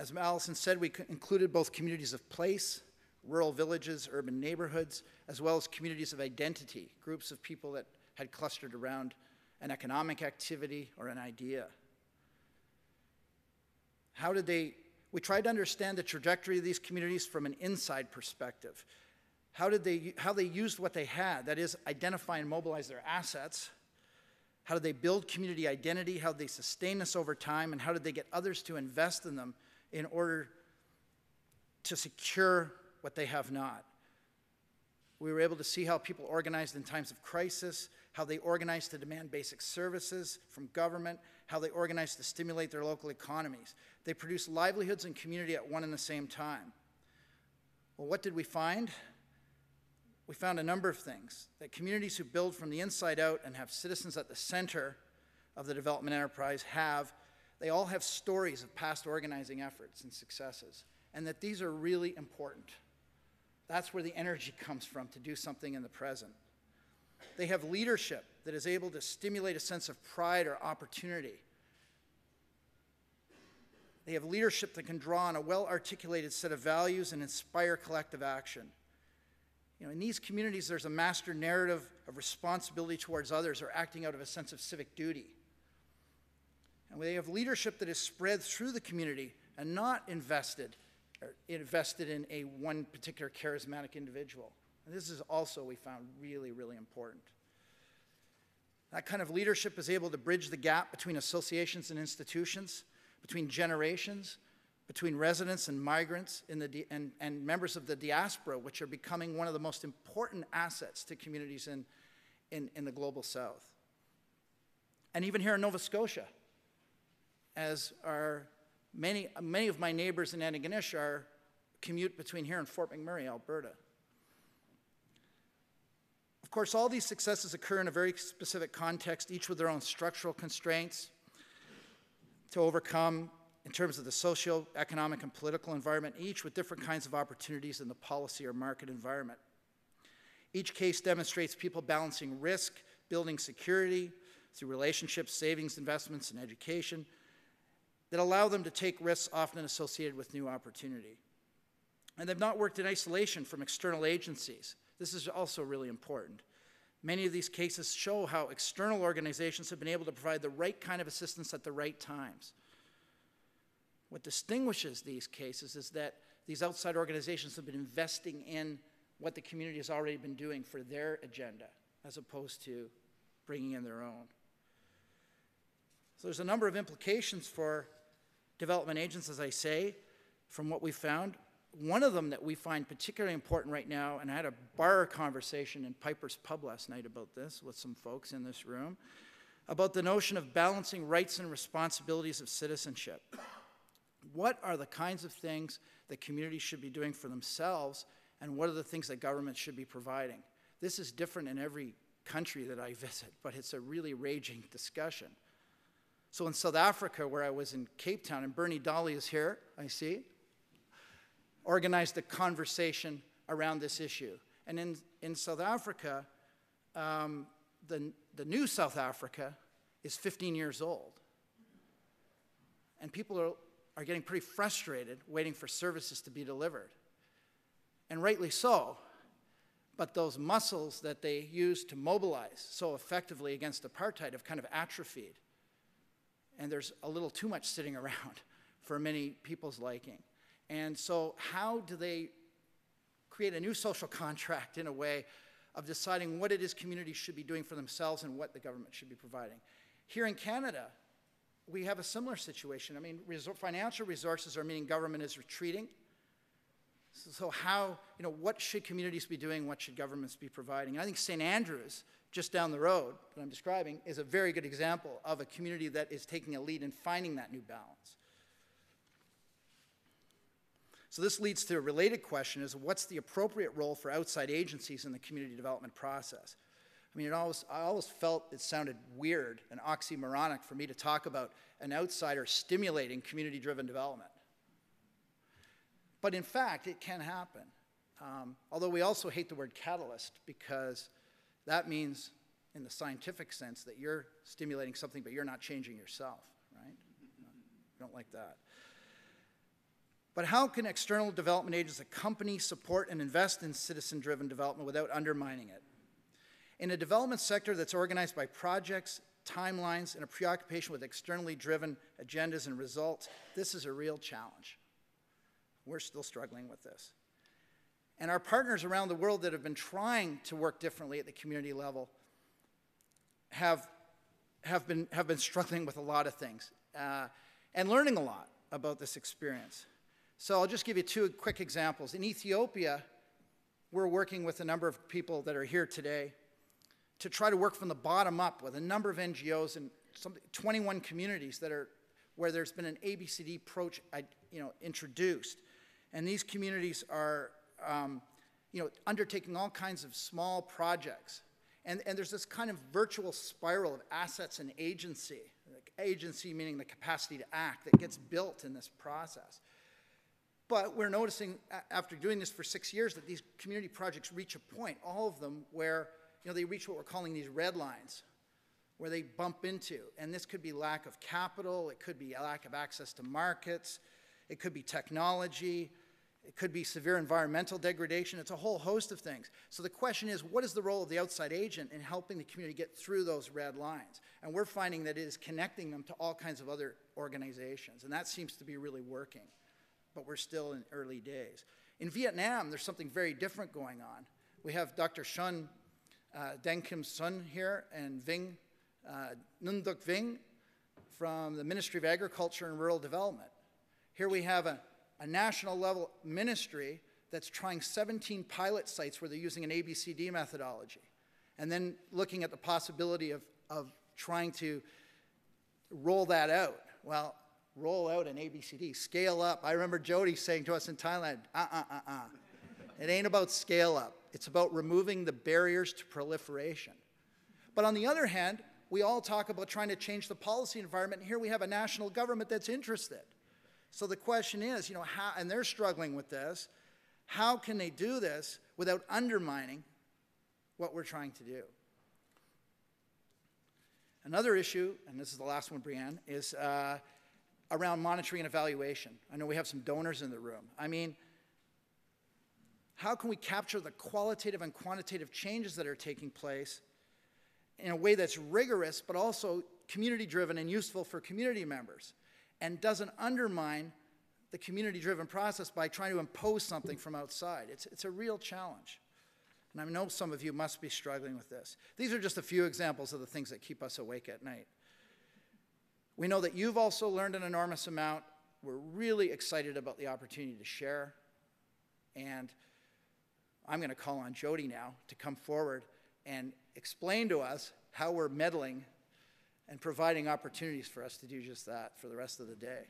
As Alison said, we included both communities of place, rural villages, urban neighborhoods, as well as communities of identity, groups of people that had clustered around an economic activity or an idea. We tried to understand the trajectory of these communities from an inside perspective. How they used what they had, that is, identify and mobilize their assets. How did they build community identity? How did they sustain this over time? And how did they get others to invest in them in order to secure what they have not? We were able to see how people organized in times of crisis, how they organized to demand basic services from government, how they organized to stimulate their local economies. They produced livelihoods and community at one and the same time. Well, what did we find? We found a number of things. That communities who build from the inside out and have citizens at the center of the development enterprise they all have stories of past organizing efforts and successes, and that these are really important. That's where the energy comes from to do something in the present. They have leadership that is able to stimulate a sense of pride or opportunity. They have leadership that can draw on a well-articulated set of values and inspire collective action. In these communities, there's a master narrative of responsibility towards others or acting out of a sense of civic duty. And they have leadership that is spread through the community and not invested in one particular charismatic individual. And this is also, we found, really, really important. That kind of leadership is able to bridge the gap between associations and institutions, between generations, between residents and migrants and members of the diaspora, which are becoming one of the most important assets to communities in the global south. And even here in Nova Scotia, as many of my neighbors in Antigonish commute between here and Fort McMurray, Alberta. Of course, all these successes occur in a very specific context, each with their own structural constraints to overcome in terms of the socio-economic and political environment, each with different kinds of opportunities in the policy or market environment. Each case demonstrates people balancing risk, building security through relationships, savings, investments, and education that allow them to take risks often associated with new opportunity. And they've not worked in isolation from external agencies. This is also really important. Many of these cases show how external organizations have been able to provide the right kind of assistance at the right times. What distinguishes these cases is that these outside organizations have been investing in what the community has already been doing for their agenda, as opposed to bringing in their own. So there's a number of implications for development agents, as I say, from what we found. One of them that we find particularly important right now, and I had a bar conversation in Piper's Pub last night about this with some folks in this room, about the notion of balancing rights and responsibilities of citizenship. What are the kinds of things that communities should be doing for themselves, and what are the things that governments should be providing? This is different in every country that I visit, but it's a really raging discussion. So in South Africa, where I was in Cape Town, and Bernie Dolly is here, I see, organized a conversation around this issue. And in South Africa, the new South Africa is 15 years old. And people are getting pretty frustrated waiting for services to be delivered. And rightly so. But those muscles that they use to mobilize so effectively against apartheid have kind of atrophied. And there's a little too much sitting around for many people's liking. And so how do they create a new social contract in a way of deciding what it is communities should be doing for themselves and what the government should be providing? Here in Canada, we have a similar situation. I mean, financial resources are meaning government is retreating. So how, what should communities be doing? What should governments be providing? I think St. Andrews, just down the road that I'm describing, is a very good example of a community that is taking a lead in finding that new balance. So this leads to a related question: is what's the appropriate role for outside agencies in the community development process? I mean, I always felt it sounded weird and oxymoronic for me to talk about an outsider stimulating community-driven development. But in fact, it can happen. Although we also hate the word catalyst, because that means, in the scientific sense, that you're stimulating something but you're not changing yourself, right? We don't like that. But how can external development agents accompany, support, and invest in citizen-driven development without undermining it? In a development sector that's organized by projects, timelines, and a preoccupation with externally driven agendas and results, this is a real challenge. We're still struggling with this. And our partners around the world that have been trying to work differently at the community level have been struggling with a lot of things and learning a lot about this experience. So I'll just give you two quick examples. In Ethiopia, we're working with a number of people that are here today to try to work from the bottom up with a number of NGOs and 21 communities that are where there's been an ABCD approach introduced. And these communities are undertaking all kinds of small projects. And there's this kind of virtual spiral of assets and agency, agency meaning the capacity to act, that gets built in this process. But we're noticing after doing this for 6 years that these community projects reach a point, all of them, where they reach what we're calling these red lines, where they bump into. And this could be lack of capital, it could be a lack of access to markets, it could be technology, it could be severe environmental degradation. It's a whole host of things. So the question is, what is the role of the outside agent in helping the community get through those red lines? And we're finding that it is connecting them to all kinds of other organizations. And that seems to be really working. But we're still in early days. In Vietnam, there's something very different going on. We have Dr. Shun Deng Kim Sun here and Vinh Nguyen Duc Vinh from the Ministry of Agriculture and Rural Development. Here we have a national level ministry that's trying 17 pilot sites where they're using an ABCD methodology, and then looking at the possibility of trying to roll that out. Well, roll out an ABCD, scale up. I remember Jody saying to us in Thailand, It ain't about scale up. It's about removing the barriers to proliferation. But on the other hand, we all talk about trying to change the policy environment, and here we have a national government that's interested. So the question is, how, and they're struggling with this, how can they do this without undermining what we're trying to do? Another issue, and this is the last one, Brianne, is around monitoring and evaluation. I know we have some donors in the room. I mean, how can we capture the qualitative and quantitative changes that are taking place in a way that's rigorous, but also community-driven and useful for community members, and doesn't undermine the community-driven process by trying to impose something from outside? It's a real challenge. And I know some of you must be struggling with this. These are just a few examples of the things that keep us awake at night. We know that you've also learned an enormous amount. We're really excited about the opportunity to share. And I'm going to call on Jody now to come forward and explain to us how we're meddling and providing opportunities for us to do just that for the rest of the day.